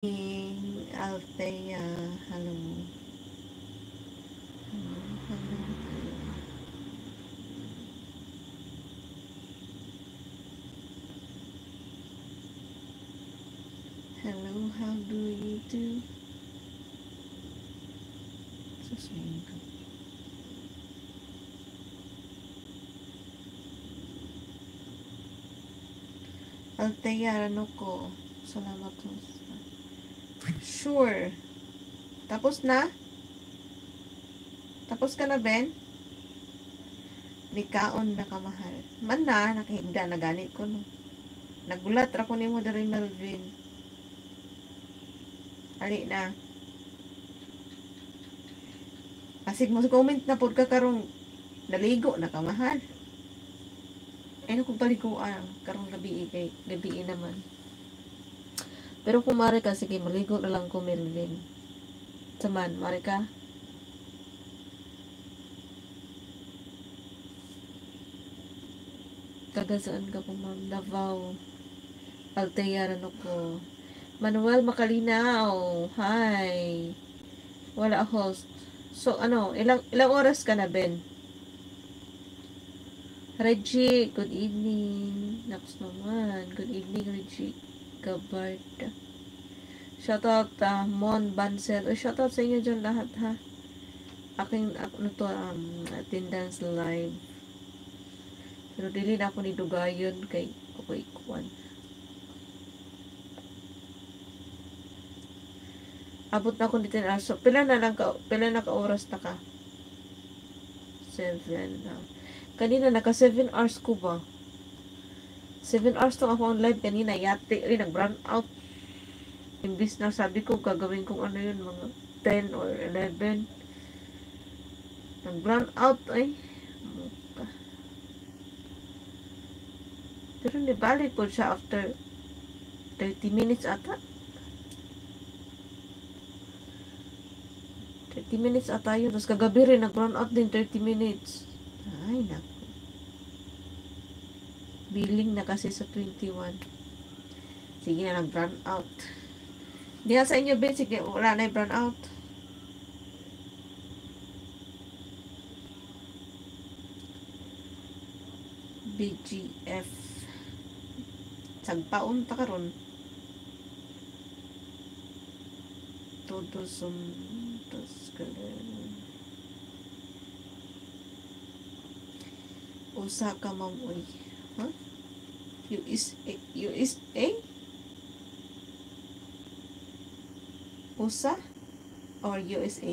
Althea, hello. Hello, hello. Hello, how do you do? Sasayin ko. Althea, ano ko? Salamat po. Sure. Tapos na? Tapos ka na, Ben? Nikaon na kamahal. Man na, nakahigda na ganit ko, no? Nagulat ra ko nimo diri Melvin. Ali na. Asig mo comment na pod ka karong naligo na kamahal. Ano kung paliguan karong gabi kay gabi naman. Pero kung mare ka, sige, maligo na lang ko, Melvin. Saman, mare ka? Taga saan ka po, ma'am? Davao. Altea, ano ko? Manuel Makalinaw. Hi. Wala host. So, ano, ilang oras ka na, Ben? Reggie, good evening. Next naman. Good evening, Reggie. Gabarda. Shoutout, Mon Bansel. Shoutout sa inyo dyan lahat, ha? Ano to, attendance live. Pero dili na ako ni dugayon kay okay kuan. Abot na ako dito na. So, pila na ka oras na ka? 7 na. Kanina naka 7 hours ko ba? 7 hours tong ako on live kanina. Yate, nag-brown out. Imbis na sabi ko gagawin kong ano yun, mga 10 or 11. Nag-brown out ay. Pero nibalik po siya after 30 minutes ata. 30 minutes ata yun. Tapos kagabi rin, nag-run out din 30 minutes. Ay, naku. Billing na kasi sa 21. Sige na, nag-run out. Diyan sa inyo, Ben, sige, wala na yung run out. BGF. Sagpaon ta karon. Todos juntos. Usa ka mamoy. Huh? USA? USA? Or USA?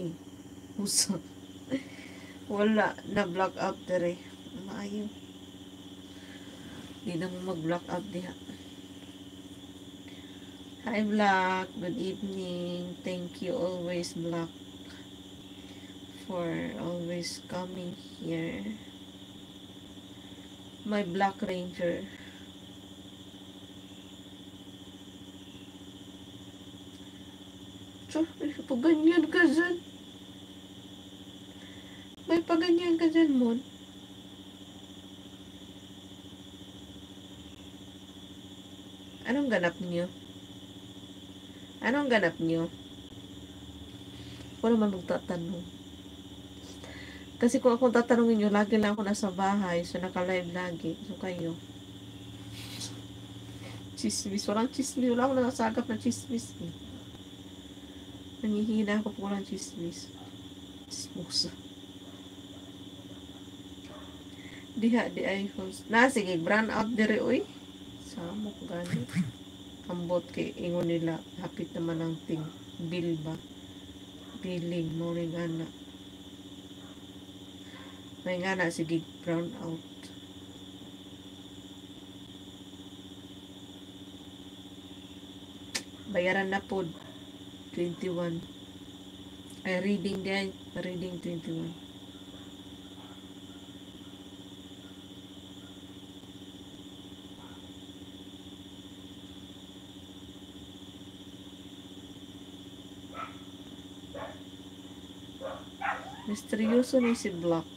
USA. Wala. Na-block out dere. Maayo. Di na mo mag-block out diha. Hi, Black. Good evening. Thank you always, Black, for always coming here. My Black Ranger. So, may paganyan ka dyan. May paganyan ka dyan, Mon. Anong ganap niyo? Anong ganap niyo? Ako naman magtatanong. Kasi kung akong tatanungin nyo, lagi lang ako nasa bahay. So, naka-live lagi. So, kayo. Chismis. Walang chismis. Wala akong nakasagap na chismis. Eh. Nangihina ako po walang chismis. Chismosa. Diha, di ay host. Na, sige. Brand out dire, uy. Samok gani. Ambot kay ingon nila. Hapit naman ang ting. Bill ba? Billing. Morning ana. May nga na, sige, brown out. Bayaran na po, 21. Ay, reading din, reading 21. Misteryoso ni si Block.